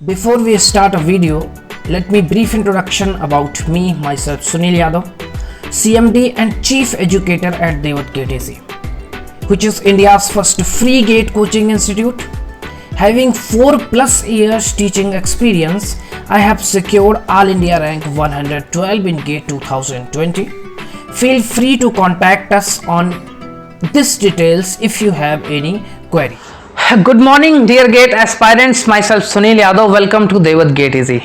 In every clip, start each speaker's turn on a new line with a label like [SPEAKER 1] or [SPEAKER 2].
[SPEAKER 1] Before we start a video, let me brief introduction about me, myself Sunil Yadav, CMD and Chief Educator at Devat GATE AC, which is India's first free GATE coaching institute. Having 4+ years teaching experience, I have secured All India rank 112 in GATE 2020. Feel free to contact us on these details if you have any query.
[SPEAKER 2] Good morning dear GATE aspirants, myself Sunil Yadav, welcome to Devat GATE AC.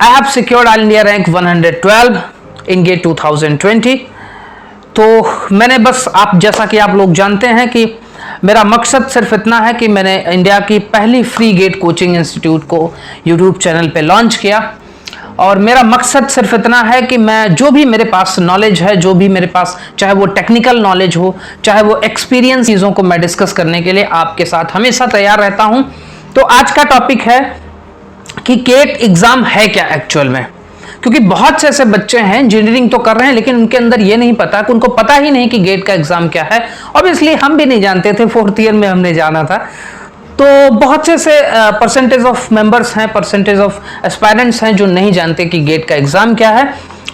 [SPEAKER 2] I have secured All India rank 112 in GATE 2020. तो मैंने बस आप जैसा कि आप लोग जानते हैं कि मेरा मकसद सिर्फ इतना है कि मैंने इंडिया की पहली फ्री गेट कोचिंग इंस्टीट्यूट को यूट्यूब चैनल पे लॉन्च किया और मेरा मकसद सिर्फ इतना है कि मैं जो भी मेरे पास नॉलेज है, जो भी मेरे पास चाहे वो टेक्निकल नॉलेज हो, चाहे वो एक्सपीरियंस चीज़ों को मैं डिस्कस करने के लिए आपके साथ हमेशा तैयार रहता हूं। तो आज का टॉपिक है कि गेट एग्ज़ाम है क्या एक्चुअल में, क्योंकि बहुत से ऐसे बच्चे हैं इंजीनियरिंग तो कर रहे हैं लेकिन उनके अंदर ये नहीं पता कि उनको पता ही नहीं कि गेट का एग्ज़ाम क्या है। ऑब्वियसली हम भी नहीं जानते थे, 4th ईयर में हमने जाना था। तो बहुत से ऐसे परसेंटेज ऑफ मेंबर्स हैं, परसेंटेज ऑफ एस्पायरेंट्स हैं जो नहीं जानते कि गेट का एग्ज़ाम क्या है।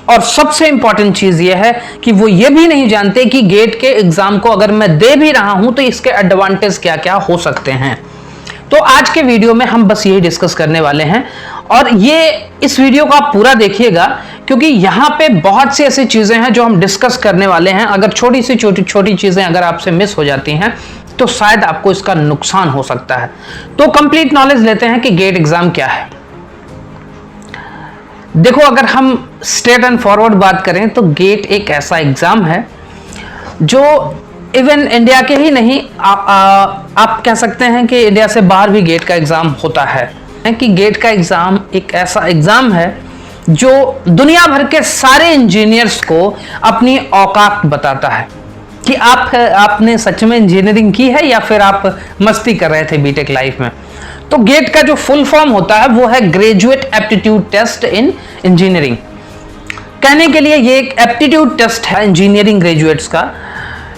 [SPEAKER 2] और सबसे इंपॉर्टेंट चीज़ ये है कि वो ये भी नहीं जानते कि गेट के एग्ज़ाम को अगर मैं दे भी रहा हूँ तो इसके एडवांटेज क्या क्या हो सकते हैं। तो आज के वीडियो में हम बस यही डिस्कस करने वाले हैं और ये इस वीडियो को आप पूरा देखिएगा क्योंकि यहाँ पे बहुत सी ऐसी चीज़ें हैं जो हम डिस्कस करने वाले हैं। अगर छोटी चीज़ें अगर आपसे मिस हो जाती हैं तो शायद आपको इसका नुकसान हो सकता है। तो कंप्लीट नॉलेज लेते हैं कि गेट एग्ज़ाम क्या है। देखो, अगर हम स्ट्रेट एंड फॉरवर्ड बात करें तो गेट एक ऐसा एग्ज़ाम है जो इवन इंडिया के ही नहीं, आप कह सकते हैं कि इंडिया से बाहर भी गेट का एग्ज़ाम होता है। कि गेट का एग्ज़ाम एक ऐसा एग्ज़ाम है जो दुनिया भर के सारे इंजीनियर्स को अपनी औकात बताता है कि आपने सच में इंजीनियरिंग की है या फिर आप मस्ती कर रहे थे बीटेक लाइफ में। तो गेट का जो फुल फॉर्म होता है वो है graduate aptitude test in engineering. कहने के लिए ये एक एप्टीट्यूड टेस्ट है इंजीनियरिंग ग्रेजुएट्स का,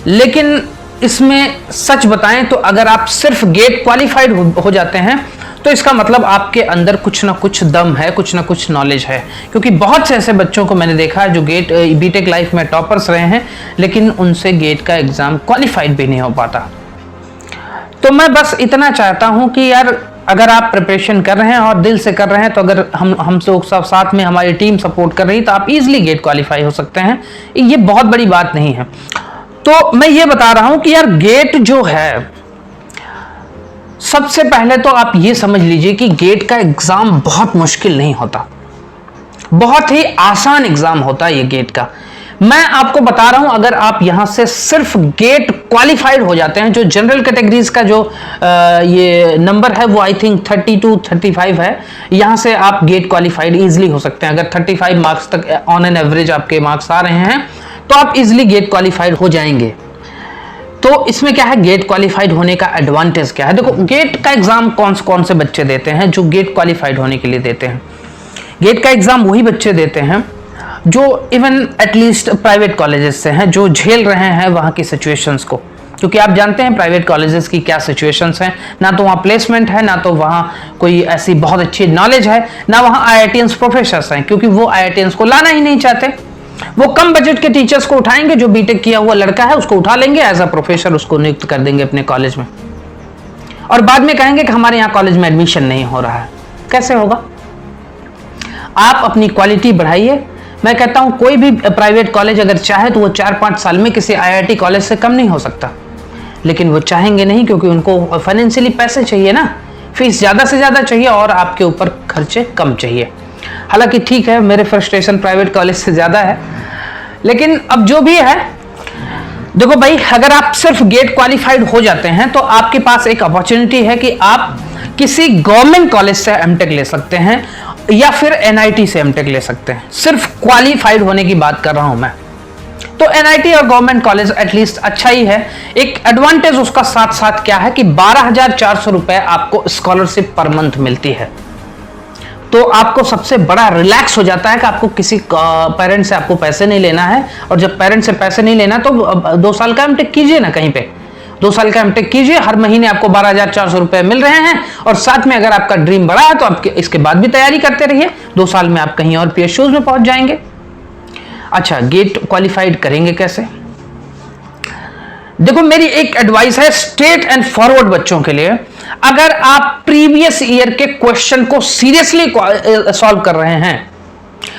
[SPEAKER 2] लेकिन इसमें सच बताएं तो अगर आप सिर्फ गेट क्वालिफाइड हो जाते हैं तो इसका मतलब आपके अंदर कुछ ना कुछ दम है, कुछ ना कुछ नॉलेज है। क्योंकि बहुत से ऐसे बच्चों को मैंने देखा है जो गेट बीटेक लाइफ में टॉपर्स रहे हैं लेकिन उनसे गेट का एग्ज़ाम क्वालिफाइड भी नहीं हो पाता। तो मैं बस इतना चाहता हूं कि यार अगर आप प्रिपरेशन कर रहे हैं और दिल से कर रहे हैं तो अगर हम लोग सब साथ में हमारी टीम सपोर्ट कर रही है तो आप इजीली गेट क्वालिफाई हो सकते हैं। ये बहुत बड़ी बात नहीं है। तो मैं ये बता रहा हूं कि यार गेट जो है, सबसे पहले तो आप ये समझ लीजिए कि गेट का एग्ज़ाम बहुत मुश्किल नहीं होता, बहुत ही आसान एग्ज़ाम होता है ये गेट का। मैं आपको बता रहा हूं, अगर आप यहां से सिर्फ गेट क्वालिफाइड हो जाते हैं, जो जनरल कैटेगरीज का जो ये नंबर है वो आई थिंक 32-35 है, यहां से आप गेट क्वालिफाइड इजीली हो सकते हैं। अगर 35 मार्क्स तक ऑन एन एवरेज आपके मार्क्स आ रहे हैं तो आप इजीली गेट क्वालिफाइड हो जाएंगे। तो इसमें क्या है, गेट क्वालिफाइड होने का एडवांटेज क्या है। देखो, गेट का एग्ज़ाम कौन से बच्चे देते हैं जो गेट क्वालिफाइड होने के लिए देते हैं। गेट का एग्ज़ाम वही बच्चे देते हैं जो इवन एटलीस्ट प्राइवेट कॉलेजेस से हैं, जो झेल रहे हैं वहाँ की सिचुएशंस को। क्योंकि आप जानते हैं प्राइवेट कॉलेजेस की क्या सिचुएशंस हैं, ना तो वहाँ प्लेसमेंट है, ना तो वहाँ कोई ऐसी बहुत अच्छी नॉलेज है, ना वहाँ IITians प्रोफेसर्स हैं, क्योंकि वो IITians को लाना ही नहीं चाहते। वो कम बजट के टीचर्स को उठाएंगे, जो बीटेक किया हुआ लड़का है उसको उठा लेंगे, एज अ प्रोफेसर उसको नियुक्त कर देंगे अपने कॉलेज में, और बाद में कहेंगे कि हमारे यहाँ कॉलेज में एडमिशन नहीं हो रहा है। कैसे होगा? आप अपनी क्वालिटी बढ़ाइए। मैं कहता हूँ कोई भी प्राइवेट कॉलेज अगर चाहे तो वो 4-5 साल में किसी IIT कॉलेज से कम नहीं हो सकता, लेकिन वो चाहेंगे नहीं क्योंकि उनको फाइनेंशियली पैसे चाहिए ना, फीस ज़्यादा से ज़्यादा चाहिए और आपके ऊपर खर्चे कम चाहिए। हालांकि ठीक है, मेरे फ्रस्ट्रेशन प्राइवेट कॉलेज से ज़्यादा है, लेकिन अब जो भी है, देखो भाई, अगर आप सिर्फ गेट क्वालिफाइड हो जाते हैं तो आपके पास एक अपॉर्चुनिटी है कि आप किसी गवर्नमेंट कॉलेज से एमटेक ले सकते हैं या फिर NIT से एमटेक ले सकते हैं। सिर्फ क्वालिफाइड होने की बात कर रहा हूं मैं। तो NIT और गवर्नमेंट कॉलेज एटलीस्ट अच्छा ही है। एक एडवांटेज उसका साथ साथ क्या है कि 12,400 रुपए आपको स्कॉलरशिप पर मंथ मिलती है। तो आपको सबसे बड़ा रिलैक्स हो जाता है कि आपको किसी पेरेंट से आपको पैसे नहीं लेना है, और जब पेरेंट से पैसे नहीं लेना तो 2 साल का एमटेक कीजिए ना कहीं पे, 2 साल का एमटेक कीजिए, हर महीने आपको 12,400 रुपए मिल रहे हैं, और साथ में अगर आपका ड्रीम बड़ा है तो आप इसके बाद भी तैयारी करते रहिए, 2 साल में आप कहीं और पीएसयूज में पहुंच जाएंगे। अच्छा, गेट क्वालिफाइड करेंगे कैसे? देखो, मेरी एक एडवाइस है स्ट्रेट एंड फॉरवर्ड बच्चों के लिए, अगर आप प्रीवियस ईयर के क्वेश्चन को सीरियसली सॉल्व कर रहे हैं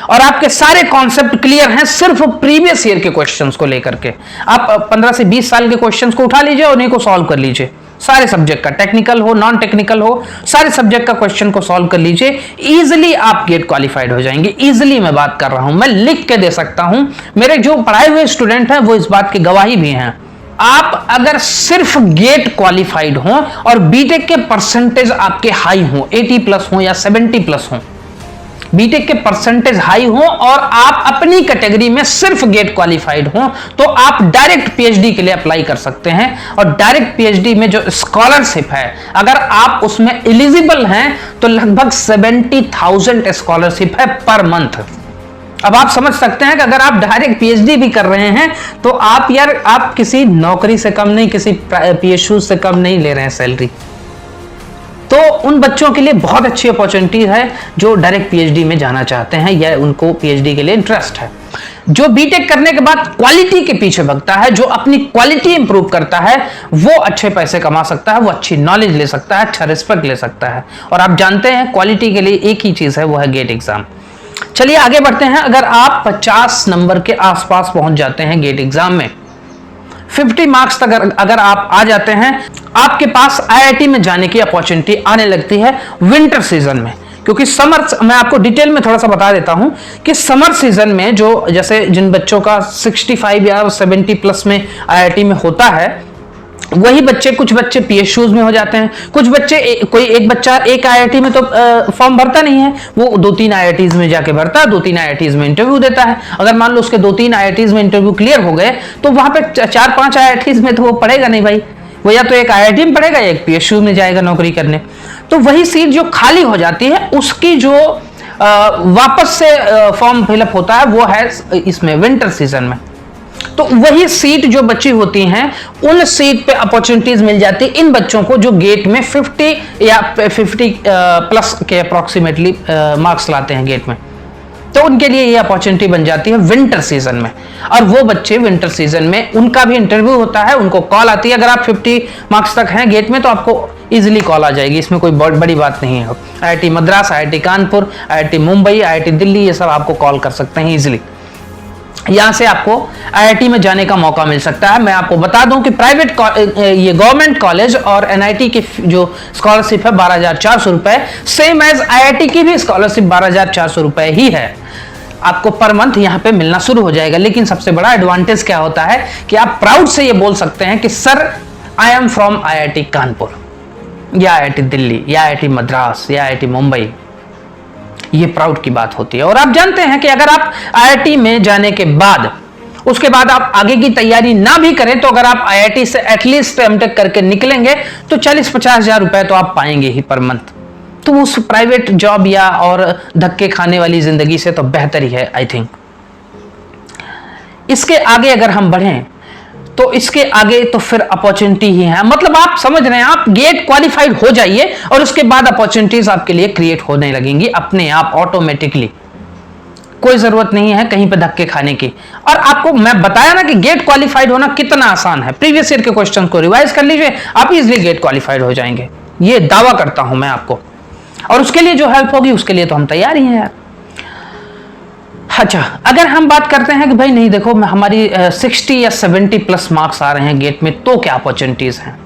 [SPEAKER 2] और आपके सारे कॉन्सेप्ट क्लियर हैं सिर्फ प्रीवियस ईयर के क्वेश्चंस को लेकर के, आप 15 से 20 साल के क्वेश्चंस को उठा लीजिए और उन्हीं को सॉल्व कर लीजिए। सारे सब्जेक्ट का, टेक्निकल हो नॉन टेक्निकल हो, सारे सब्जेक्ट का क्वेश्चन को सॉल्व कर लीजिए, इजीली आप गेट क्वालिफाइड हो जाएंगे। इजीली मैं बात कर रहा हूं, मैं लिख के दे सकता हूं, मेरे जो पढ़ाए हुए स्टूडेंट हैं वो इस बात की गवाही भी हैं। आप अगर सिर्फ गेट क्वालिफाइड हो और बीटेक के परसेंटेज आपके हाई हो, 80 प्लस हो या 70 प्लस हो, बीटेक के परसेंटेज हाई हो और आप अपनी कैटेगरी में सिर्फ गेट क्वालिफाइड हो, तो आप डायरेक्ट पीएचडी के लिए अप्लाई कर सकते हैं। और डायरेक्ट पीएचडी में जो स्कॉलरशिप है, अगर आप उसमें एलिजिबल हैं तो लगभग 70,000 स्कॉलरशिप है पर मंथ। अब आप समझ सकते हैं कि अगर आप डायरेक्ट पीएचडी भी कर रहे हैं तो आप किसी नौकरी से कम नहीं, किसी पीएसयू से कम नहीं ले रहे हैं सैलरी। तो उन बच्चों के लिए बहुत अच्छी अपॉर्चुनिटी है जो डायरेक्ट पीएचडी में जाना चाहते हैं या उनको पीएचडी के लिए इंटरेस्ट है। जो बीटेक करने के बाद क्वालिटी के पीछे भगता है, जो अपनी क्वालिटी इंप्रूव करता है, वो अच्छे पैसे कमा सकता है, वो अच्छी नॉलेज ले सकता है, अच्छा रिस्पेक्ट ले सकता है। और आप जानते हैं क्वालिटी के लिए एक ही चीज है, वो है गेट एग्जाम। चलिए आगे बढ़ते हैं। अगर आप 50 नंबर के आसपास पहुंच जाते हैं गेट एग्जाम में, 50 मार्क्स तक अगर आप आ जाते हैं, आपके पास आईआईटी में जाने की अपॉर्चुनिटी आने लगती है विंटर सीजन में। क्योंकि समर, मैं आपको डिटेल में थोड़ा सा बता देता हूं कि समर सीजन में जो, जैसे जिन बच्चों का 65 या 70 प्लस में आईआईटी में होता है, वही बच्चे, कुछ बच्चे पीएसयूज में हो जाते हैं, कुछ बच्चे, कोई एक बच्चा एक आईआईटी में तो फॉर्म भरता नहीं है, वो 2-3 आईआईटीज में जाके भरता है, 2-3 आईआईटीज में इंटरव्यू देता है। अगर मान लो उसके 2-3 आईआईटीज में इंटरव्यू क्लियर हो गए तो वहां पे 4-5 आईआईटीज में तो वो पढ़ेगा नहीं भाई, वो या तो एक आईआईटी में पढ़ेगा या एक पीएसयू में जाएगा नौकरी करने। तो वही सीट जो खाली हो जाती है, उसकी जो वापस से फॉर्म फिलअप होता है वो है इसमें विंटर सीजन में। तो वही सीट जो बची होती हैं, उन सीट पे अपॉर्चुनिटीज मिल जाती है इन बच्चों को जो गेट में 50 या 50 प्लस के अप्रोक्सीमेटली मार्क्स लाते हैं गेट में। तो उनके लिए ये अपॉर्चुनिटी बन जाती है विंटर सीजन में। और वो बच्चे विंटर सीजन में, उनका भी इंटरव्यू होता है, उनको कॉल आती है। अगर आप 50 मार्क्स तक हैं गेट में तो आपको इजीली कॉल आ जाएगी, इसमें कोई बहुत बड़ी बात नहीं है। IIT Madras, IIT Kanpur, IIT Mumbai, IIT Delhi, ये सब आपको कॉल कर सकते हैं इजीली। यहां से आपको आईआईटी में जाने का मौका मिल सकता है। मैं आपको बता दूं कि प्राइवेट, ये गवर्नमेंट कॉलेज और एनआईटी की जो स्कॉलरशिप है 12,400 रुपए, सेम एज आईआईटी की भी स्कॉलरशिप 12,400 रुपए ही है, आपको पर मंथ यहां पे मिलना शुरू हो जाएगा। लेकिन सबसे बड़ा एडवांटेज क्या होता है कि आप प्राउड से ये बोल सकते हैं कि sir, I am from IIT Kanpur या आईआईटी दिल्ली या आईआईटी मद्रास या आईआईटी मुंबई। ये प्राउड की बात होती है। और आप जानते हैं कि अगर आप आईआईटी में जाने के बाद, उसके बाद आप आगे की तैयारी ना भी करें, तो अगर आप आईआईटी से एटलीस्ट एमटेक करके निकलेंगे तो 40-50 हजार रुपए तो आप पाएंगे ही पर मंथ। तो उस प्राइवेट जॉब या और धक्के खाने वाली जिंदगी से तो बेहतर ही है आई थिंक। इसके आगे अगर हम बढ़ें तो इसके आगे तो फिर अपॉर्चुनिटी ही है। मतलब आप समझ रहे हैं, आप गेट क्वालिफाइड हो जाइए और उसके बाद अपॉर्चुनिटीज आपके लिए क्रिएट होने लगेंगी अपने आप, ऑटोमेटिकली। कोई जरूरत नहीं है कहीं पे धक्के खाने की। और आपको मैं बताया ना कि गेट क्वालिफाइड होना कितना आसान है। प्रीवियस ईयर के क्वेश्चन को रिवाइज कर लीजिए, आप इजीली गेट क्वालिफाइड हो जाएंगे, ये दावा करता हूं मैं आपको। और उसके लिए जो हेल्प होगी उसके लिए तो हम तैयार ही हैं यार। अच्छा, अगर हम बात करते हैं कि भाई नहीं देखो, हमारी 60 या 70 प्लस मार्क्स आ रहे हैं गेट में, तो क्या अपॉर्चुनिटीज हैं?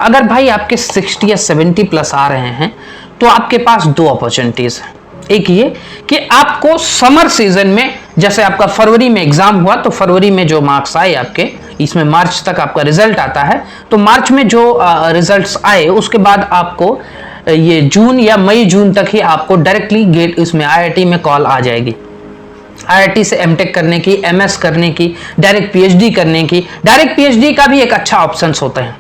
[SPEAKER 2] अगर भाई आपके 60 या 70 प्लस आ रहे हैं तो आपके पास 2 अपॉर्चुनिटीज हैं। एक ये कि आपको समर सीजन में, जैसे आपका फरवरी में एग्जाम हुआ तो फरवरी में जो मार्क्स आए आपके, इसमें मार्च तक आपका रिजल्ट आता है, तो मार्च में जो रिजल्ट्स आए उसके बाद आपको ये जून या मई जून तक ही आपको डायरेक्टली गेट इसमें आईआईटी में कॉल आ जाएगी। आईआईटी से एमटेक करने की, एमएस करने की, डायरेक्ट पीएचडी करने की। डायरेक्ट पीएचडी का भी एक अच्छा ऑप्शंस होता है।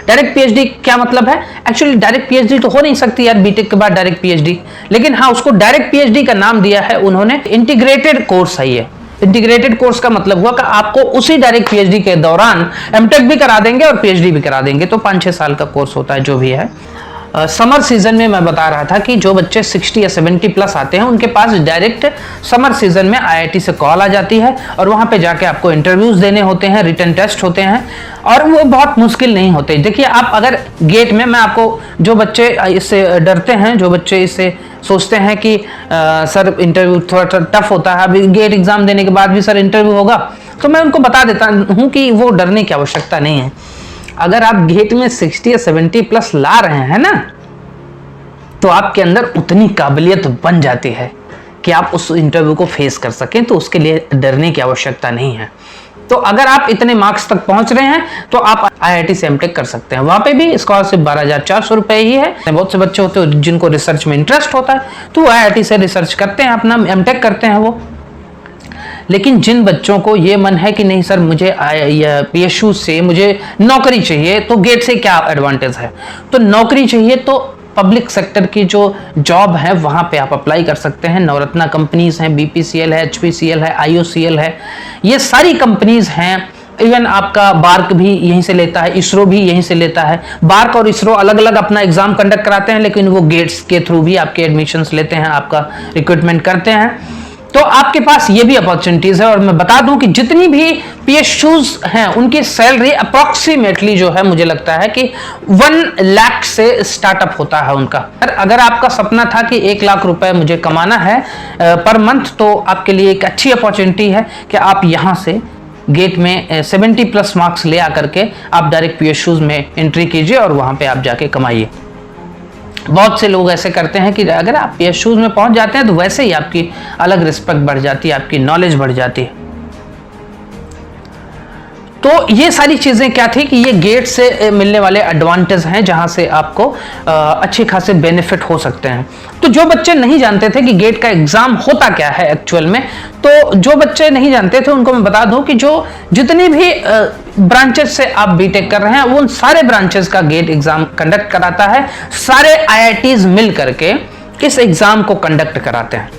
[SPEAKER 2] डायरेक्ट पीएचडी क्या मतलब है? एक्चुअली डायरेक्ट पीएचडी तो हो नहीं सकती यार बीटेक के बाद डायरेक्ट पीएचडी, लेकिन हाँ, उसको डायरेक्ट पीएचडी का नाम दिया है उन्होंने, इंटीग्रेटेड कोर्स है ये। इंटीग्रेटेड कोर्स का मतलब हुआ कि आपको उसी डायरेक्ट पीएचडी के दौरान एमटेक भी करा देंगे और पीएचडी भी करा देंगे। तो 5-6 साल का कोर्स होता है जो भी है। समर सीजन में मैं बता रहा था कि जो बच्चे 60 या 70 प्लस आते हैं उनके पास डायरेक्ट समर सीजन में आईआईटी से कॉल आ जाती है और वहां पे जाके आपको इंटरव्यूज देने होते हैं, रिटन टेस्ट होते हैं और वो बहुत मुश्किल नहीं होते। देखिए आप अगर गेट में, मैं आपको, जो बच्चे इससे डरते हैं, जो बच्चे इससे सोचते हैं कि सर इंटरव्यू थोड़ा टफ होता है, अभी गेट एग्जाम देने के बाद भी सर इंटरव्यू होगा, तो मैं उनको बता देता हूं कि वो डरने की आवश्यकता नहीं है। अगर आप गेट में 60 या 70 प्लस ला रहे हैं ना, तो आपके अंदर उतनी काबिलियत बन जाती है कि आप उस इंटरव्यू को फेस कर सकें, तो उसके लिए डरने की आवश्यकता नहीं है। तो अगर आप इतने मार्क्स तक पहुंच रहे हैं तो आप आईआईटी से एमटेक कर सकते हैं। वहां पे भी स्कॉलरशिप 12,400 रुपए ही है। बहुत से बच्चे होते हैं जिनको रिसर्च में इंटरेस्ट होता है, तो आईआईटी से रिसर्च करते हैं, अपना एमटेक करते हैं वो। लेकिन जिन बच्चों को ये मन है कि नहीं सर मुझे पीएसयू से मुझे नौकरी चाहिए, तो गेट से क्या एडवांटेज है? तो नौकरी चाहिए तो पब्लिक सेक्टर की जो जॉब है वहां पे आप अप्लाई कर सकते हैं। नवरत्ना कंपनीज हैं, बीपीसीएल है, एचपीसीएल है, आईओसीएल है, ये सारी कंपनीज हैं। इवन आपका बार्क भी यहीं से लेता है, इसरो भी यहीं से लेता है। बार्क और इसरो अलग अलग अपना एग्जाम कंडक्ट कराते हैं, लेकिन वो गेट्स के थ्रू भी आपके एडमिशंस लेते हैं, आपका रिक्रूटमेंट करते हैं। तो आपके पास ये भी अपॉर्चुनिटीज है। और मैं बता दूं कि जितनी भी पीएसयूज हैं उनकी सैलरी अप्रॉक्सीमेटली जो है, मुझे लगता है कि 1 लाख से स्टार्टअप होता है उनका। अगर आपका सपना था कि 1 लाख रुपए मुझे कमाना है पर मंथ, तो आपके लिए एक अच्छी अपॉर्चुनिटी है कि आप यहां से गेट में 70 प्लस मार्क्स ले आकर के आप डायरेक्ट पीएसयूज में एंट्री कीजिए और वहां पे आप जाके कमाइए। बहुत से लोग ऐसे करते हैं कि अगर आप पीएसयूज में पहुंच जाते हैं तो वैसे ही आपकी अलग रिस्पेक्ट बढ़ जाती है, आपकी नॉलेज बढ़ जाती है। तो ये सारी चीजें क्या थी कि ये गेट से मिलने वाले एडवांटेज हैं, जहां से आपको अच्छे खासे बेनिफिट हो सकते हैं। तो जो बच्चे नहीं जानते थे कि गेट का एग्जाम होता क्या है एक्चुअल में, तो जो बच्चे नहीं जानते थे उनको मैं बता दूं कि जो जितनी भी ब्रांचेस से आप बीटेक कर रहे हैं, वो उन सारे ब्रांचेस का गेट एग्जाम कंडक्ट कराता है। सारे आईआईटीज मिल करके इस एग्जाम को कंडक्ट कराते हैं।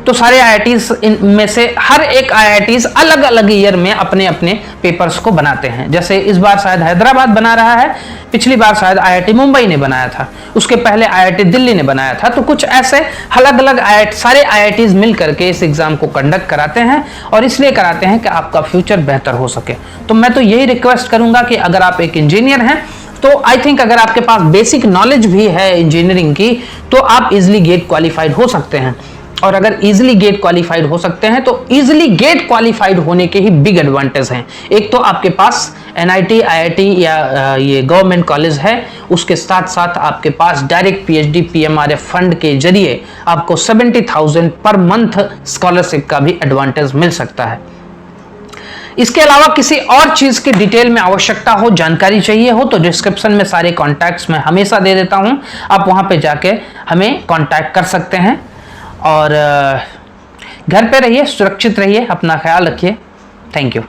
[SPEAKER 2] तो सारे आईआईटीज में से हर एक आईआईटीज अलग अलग ईयर में अपने अपने पेपर्स को बनाते हैं। जैसे इस बार शायद हैदराबाद बना रहा है, पिछली बार शायद आईआईटी मुंबई ने बनाया था, उसके पहले आईआईटी दिल्ली ने बनाया था। तो कुछ ऐसे अलग अलग सारे आईआईटीज मिल करके इस एग्जाम को कंडक्ट कराते हैं, और इसलिए कराते हैं कि आपका फ्यूचर बेहतर हो सके। तो मैं तो यही रिक्वेस्ट करूंगा कि अगर आप एक इंजीनियर हैं, तो आई थिंक अगर आपके पास बेसिक नॉलेज भी है इंजीनियरिंग की, तो आप इजिली गेट क्वालिफाइड हो सकते हैं। और अगर इजिली गेट क्वालिफाइड हो सकते हैं, तो इजिली गेट क्वालिफाइड होने के ही बिग एडवांटेज हैं। एक तो आपके पास एनआईटी, आईआईटी या ये गवर्नमेंट कॉलेज है, उसके साथ साथ आपके पास डायरेक्ट पीएचडी पीएमआरएफ फंड के जरिए आपको 70,000 पर मंथ स्कॉलरशिप का भी एडवांटेज मिल सकता है। इसके अलावा किसी और चीज की डिटेल में आवश्यकता हो, जानकारी चाहिए हो, तो डिस्क्रिप्शन में सारे कॉन्टैक्ट्स मैं हमेशा दे देता हूं, आप वहां पे जाके हमें कॉन्टैक्ट कर सकते हैं। और घर पे रहिए, सुरक्षित रहिए, अपना ख्याल रखिए। Thank you.